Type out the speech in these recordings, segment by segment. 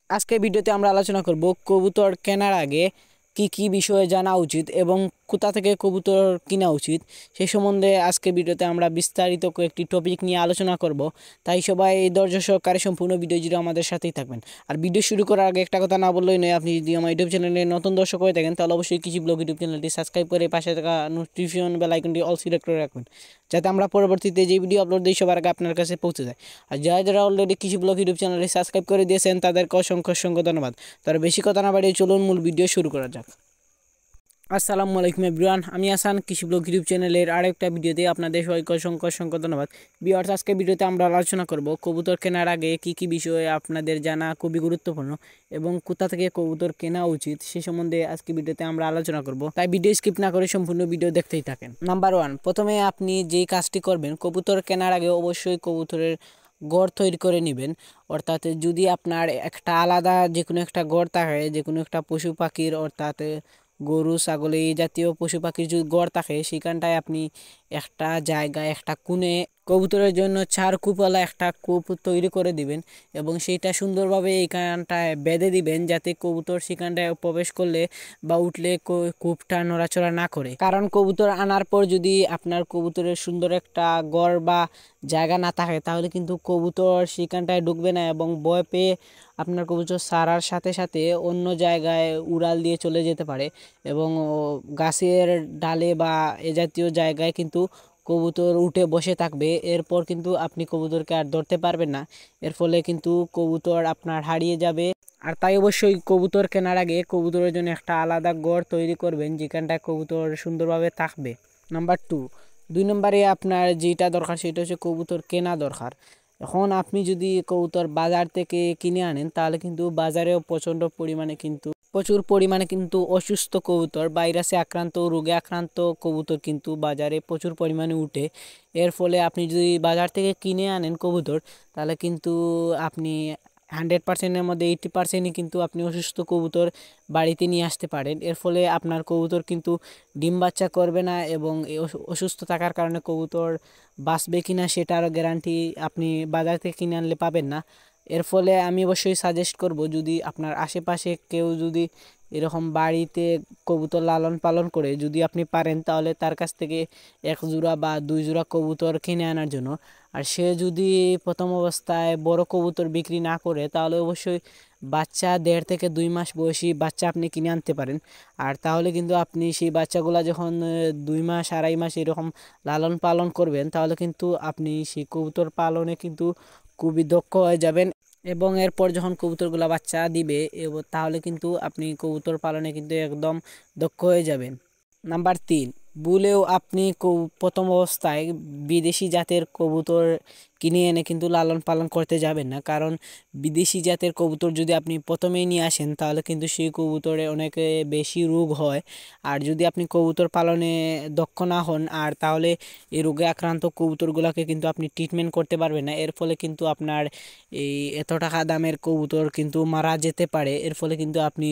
আজকে ভিডিওতে আমরা আলোচনা করব কবুতর কেনার আগে কি কি বিষয়ে জানা উচিত এবং কোথা থেকে কবুতর কিনা উচিত সেই সম্বন্ধে আজকে ভিডিওতে আমরা বিস্তারিত কয়েকটি টপিক নিয়ে আলোচনা করব। তাই সবাই ধৈর্য সহকারে সম্পূর্ণ ভিডিও জুড়ে আমাদের সাথেই থাকবেন। আর ভিডিও শুরু করার আগে একটা কথা না বললেই নয়, আপনি যদি আমার ইউটিউব চ্যানেলে নতুন দর্শক হয়ে থাকেন তাহলে অবশ্যই কৃষি ব্লগ ইউটিউব চ্যানেলটি সাবস্ক্রাইব করে পাশে থাকা নোটিফিকেশন বেল আইকনটি অল সিলেক্ট করে রাখবেন, যাতে আমরা পরবর্তীতে যে ভিডিও আপলোড দিই সবার আগে আপনার কাছে পৌঁছে যায়। আর যারা অলরেডি কৃষি ব্লগ ইউটিউব চ্যানেলটি সাবস্ক্রাইব করে দিয়েছেন তাদেরকে অসংখ্য অসংখ্য ধন্যবাদ। তার বেশি কথা না বাড়িয়ে চলুন মূল ভিডিও শুরু করা যাক। আসসালামু আলাইকুম এভরিওয়ান, আমি আসান কৃষি ব্লগ ইউটিউব চ্যানেলের আরেকটা ভিডিওতে আপনাদের সবাইকে অসংখ্য অসংখ্য ধন্যবাদ। ভিউয়ার্স, আজকে ভিডিওতে আমরা আলোচনা করব কবুতর কেনার আগে কি কি বিষয়ে আপনাদের জানা খুবই গুরুত্বপূর্ণ এবং কোথা থেকে কবুতর কেনা উচিত সে সম্বন্ধে আজকে ভিডিওতে আমরা আলোচনা করব। তাই ভিডিও স্কিপ না করে সম্পূর্ণ ভিডিও দেখতেই থাকেন। নাম্বার 1, প্রথমে আপনি যেই কাজটি করবেন কবুতর কেনার আগে অবশ্যই কবুতরের গড় তৈরি করে নেবেন। অর্থাৎ যদি আপনার একটা আলাদা যে কোনো একটা গড় থাকে, যে কোনো একটা পশু পাখির অর্থাৎ গরু ছাগল এই জাতীয় পশু পাখির যদি গড় থাকে সেখানটায় আপনি একটা জায়গায় একটা কোণে কবুতরের জন্য চার কূপওয়ালা একটা কূপ তৈরি করে দিবেন এবং সেইটা সুন্দরভাবে এইখানটায় বেঁধে দিবেন, যাতে কবুতর সেখানটায় প্রবেশ করলে বা উঠলে কূপটা নড়াচড়া না করে। কারণ কবুতর আনার পর যদি আপনার কবুতরের সুন্দর একটা গড় বা জায়গা না থাকে তাহলে কিন্তু কবুতর সেখানটায় ঢুকবে না এবং ভয় পেয়ে আপনার কবুতর ছাড়ার সাথে সাথে অন্য জায়গায় উড়াল দিয়ে চলে যেতে পারে এবং গাছের ডালে বা এ জাতীয় জায়গায় কিন্তু কবুতর উঠে বসে থাকবে। এরপর কিন্তু আপনি কবুতরকে আর ধরতে পারবেন না, এর ফলে কিন্তু কবুতর আপনার হারিয়ে যাবে। আর তাই অবশ্যই কবুতর কেনার আগে কবুতরের জন্য একটা আলাদা ঘর তৈরি করবেন যেখানটায় কবুতর সুন্দরভাবে থাকবে। নাম্বার 2, 2 নম্বরে আপনার যেটা দরকার সেটা হচ্ছে কবুতর কেনা দরকার। এখন আপনি যদি কবুতর বাজার থেকে কিনে আনেন তাহলে কিন্তু বাজারেও প্রচুর পরিমাণে কিন্তু অসুস্থ কবুতর, ভাইরাসে আক্রান্ত, রোগে আক্রান্ত কবুতর কিন্তু বাজারে প্রচুর পরিমাণে উঠে। এর ফলে আপনি যদি বাজার থেকে কিনে আনেন কবুতর তাহলে কিন্তু আপনি 100%-এর মধ্যে 80%ই কিন্তু আপনি অসুস্থ কবুতর বাড়িতে নিয়ে আসতে পারেন। এর ফলে আপনার কবুতর কিন্তু ডিম বাচ্চা করবে না এবং অসুস্থ থাকার কারণে কবুতর বাঁচবে কিনা সেটার গ্যারান্টি আপনি বাজার থেকে কিনে আনলে পাবেন না। এর ফলে আমি অবশ্যই সাজেস্ট করব, যদি আপনার আশেপাশে কেউ যদি এরকম বাড়িতে কবুতর লালন পালন করে যদি আপনি পারেন তাহলে তার কাছ থেকে 1 জোড়া বা 2 জোড়া কবুতর কিনে আনার জন্য। আর সে যদি প্রথম অবস্থায় বড় কবুতর বিক্রি না করে তাহলে অবশ্যই বাচ্চা 1.5 থেকে 2 মাস বয়সী বাচ্চা আপনি কিনে আনতে পারেন। আর তাহলে কিন্তু আপনি সেই বাচ্চাগুলা যখন 2 মাস 2.5 মাস এরকম লালন পালন করবেন তাহলে কিন্তু আপনি সেই কবুতর পালনে কিন্তু খুবই দক্ষ হয়ে যাবেন এবং এরপর যখন কবুতরগুলো বাচ্চা দিবে তাহলে কিন্তু আপনি কবুতর পালনে কিন্তু একদম দক্ষ হয়ে যাবেন। নাম্বার 3, ভুলেও আপনি প্রথম অবস্থায় বিদেশি জাতের কবুতর কিনে এনে কিন্তু লালন পালন করতে যাবেন না। কারণ বিদেশি জাতের কবুতর যদি আপনি প্রথমেই নিয়ে আসেন তাহলে কিন্তু সেই কবুতরে অনেক বেশি রোগ হয়। আর যদি আপনি কবুতর পালনে দক্ষ না হন আর তাহলে এই রোগে আক্রান্ত কবুতরগুলোকে কিন্তু আপনি ট্রিটমেন্ট করতে পারবেন না। এর ফলে কিন্তু আপনার এই এত টাকা দামের কবুতর কিন্তু মারা যেতে পারে। এর ফলে কিন্তু আপনি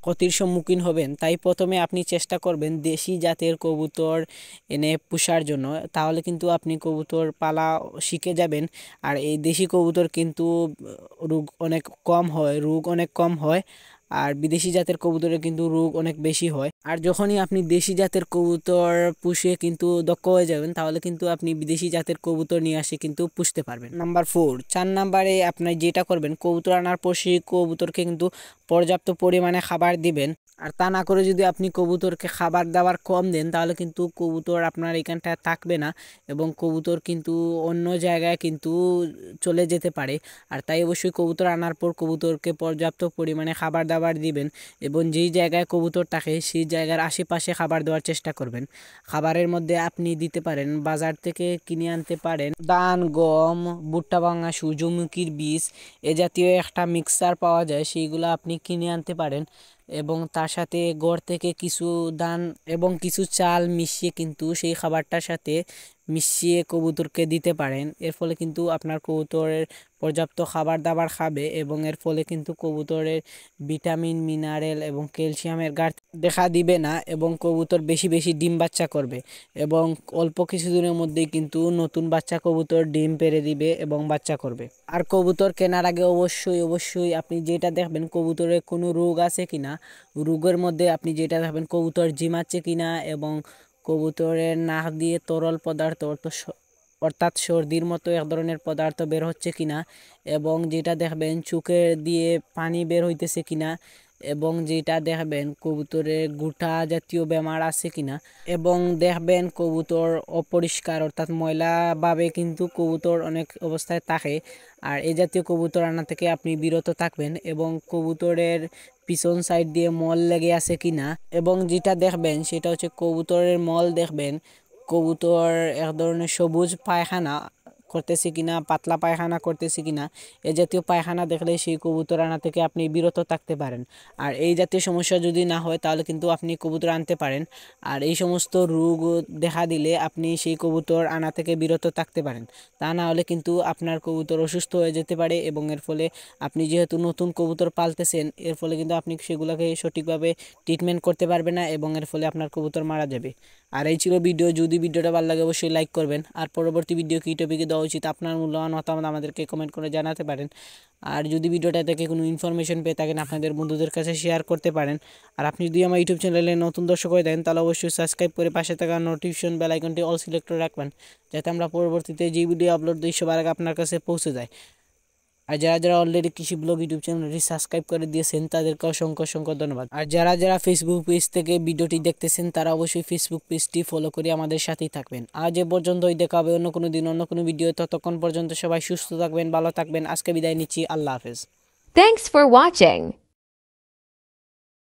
ক্ষতির সম্মুখীন হবেন। তাই প্রথমে আপনি চেষ্টা করবেন দেশি জাতের কবুতর এনে পোষার জন্য, তাহলে কিন্তু আপনি কবুতর পালা শিখে যাবেন। আর এই দেশি কবুতর কিন্তু রোগ অনেক কম হয় আর বিদেশি জাতের কবুতরে কিন্তু রোগ অনেক বেশি হয়। আর যখনই আপনি দেশি জাতের কবুতর পুষে কিন্তু দক্ষ হয়ে যাবেন তাহলে কিন্তু আপনি বিদেশি জাতের কবুতর নিয়ে আসে কিন্তু পুষতে পারবেন। নাম্বার 4, 4 নম্বরে আপনি যেটা করবেন কবুতর আনার পর সেই কবুতরকে কিন্তু পর্যাপ্ত পরিমাণে খাবার দিবেন। আর তা না করে যদি আপনি কবুতরকে খাবার দাবার কম দেন তাহলে কিন্তু কবুতর আপনার এখানটায় থাকবে না এবং কবুতর কিন্তু অন্য জায়গায় কিন্তু চলে যেতে পারে। আর তাই অবশ্যই কবুতর আনার পর কবুতরকে পর্যাপ্ত পরিমাণে খাবার দাবার দিবেন এবং যেই জায়গায় কবুতর থাকে সেই জায়গার আশেপাশে খাবার দেওয়ার চেষ্টা করবেন। খাবারের মধ্যে আপনি দিতে পারেন, বাজার থেকে কিনে আনতে পারেন ধান, গম, ভুট্টা, ভাঙা, সূর্যমুখীর বীজ এ জাতীয় একটা মিক্সচার পাওয়া যায়, সেইগুলো আপনি কিনে আনতে পারেন এবং তার সাথে ঘর থেকে কিছু ধান এবং কিছু চাল মিশিয়ে কিন্তু সেই খাবারটার সাথে মিশিয়ে কবুতরকে দিতে পারেন। এর ফলে কিন্তু আপনার কবুতরের পর্যাপ্ত খাবার দাবার খাবে এবং এর ফলে কিন্তু কবুতরের ভিটামিন মিনারেল এবং ক্যালসিয়ামের ঘাটতি দেখা দিবে না এবং কবুতর বেশি বেশি ডিম বাচ্চা করবে এবং অল্প কিছুদিনের মধ্যেই কিন্তু নতুন বাচ্চা কবুতর ডিম পেড়ে দিবে এবং বাচ্চা করবে। আর কবুতর কেনার আগে অবশ্যই আপনি যেটা দেখবেন কবুতরের কোনো রোগ আছে কিনা, রোগের মধ্যে আপনি যেটা দেখবেন কবুতর ঝিমাচ্ছে কিনা এবং কবুতরের নাক দিয়ে তরল পদার্থ অর্থাৎ সর্দির মতো এক ধরনের পদার্থ বের হচ্ছে কিনা এবং যেটা দেখবেন চোখে দিয়ে পানি বের হইতেছে কিনা এবং যেটা দেখবেন কবুতরের গুটা জাতীয় বেমার আছে কিনা এবং দেখবেন কবুতর অপরিষ্কার অর্থাৎ ময়লাভাবে কিন্তু কবুতর অনেক অবস্থায় থাকে। আর এই জাতীয় কবুতর আনা থেকে আপনি বিরত থাকবেন এবং কবুতরের পিছন সাইড দিয়ে মল লেগে আছে কিনা এবং যেটা দেখবেন সেটা হচ্ছে কবুতরের মল দেখবেন কবুতর এক ধরনের সবুজ পায়খানা করতেছে কিনা, পাতলা পায়খানা করতেছে কিনা, এই জাতীয় পায়খানা দেখলে সেই কবুতর আনা থেকে আপনি বিরত থাকতে পারেন। আর এই জাতীয় সমস্যা যদি না হয় তাহলে কিন্তু আপনি কবুতর আনতে পারেন। আর এই সমস্ত রোগ দেখা দিলে আপনি সেই কবুতর আনা থেকে বিরত থাকতে পারেন। তা না হলে কিন্তু আপনার কবুতর অসুস্থ হয়ে যেতে পারে এবং এর ফলে আপনি যেহেতু নতুন কবুতর পালতেছেন এর ফলে কিন্তু আপনি সেগুলোকে সঠিকভাবে ট্রিটমেন্ট করতে পারবেন না এবং এর ফলে আপনার কবুতর মারা যাবে। আর এই ছিল ভিডিও। যদি ভিডিওটা ভালো লাগে অবশ্যই লাইক করবেন। আর পরবর্তী ভিডিও কী টপিকে দেওয়া উচিত আপনার মূল্যবান মতামত আমাদেরকে কমেন্ট করে জানাতে পারেন। আর যদি ভিডিওটা থেকে কোনো ইনফরমেশন পেয়ে থাকেন আপনাদের বন্ধুদের কাছে শেয়ার করতে পারেন। আর আপনি যদি আমার ইউটিউব চ্যানেলে নতুন দর্শক হয়ে দেন তাহলে অবশ্যই সাবস্ক্রাইব করে পাশে থাকা নোটিফিকেশন বেল আইকনটি অল সিলেক্ট করে রাখবেন যাতে আমরা পরবর্তীতে যে ভিডিও আপলোড দিই সবার আগে আপনার কাছে পৌঁছে যায়। আর যারা অলরেডি কৃষি ব্লগ ইউটিউব চ্যানেলটি সাবস্ক্রাইব করে দিয়েছেন তাদেরকে অসংখ্য ধন্যবাদ। আর যারা ফেসবুক পেজ থেকে ভিডিওটি দেখতেছেন তারা অবশ্যই ফেসবুক পেজটি ফলো করে আমাদের সাথেই থাকবেন। আজ এ পর্যন্তই, দেখা হবে অন্য কোনো দিন অন্য কোনো ভিডিও। ততক্ষণ পর্যন্ত সবাই সুস্থ থাকবেন, ভালো থাকবেন। আজকে বিদায় নিচ্ছি, আল্লাহ হাফেজ। Thanks for watching.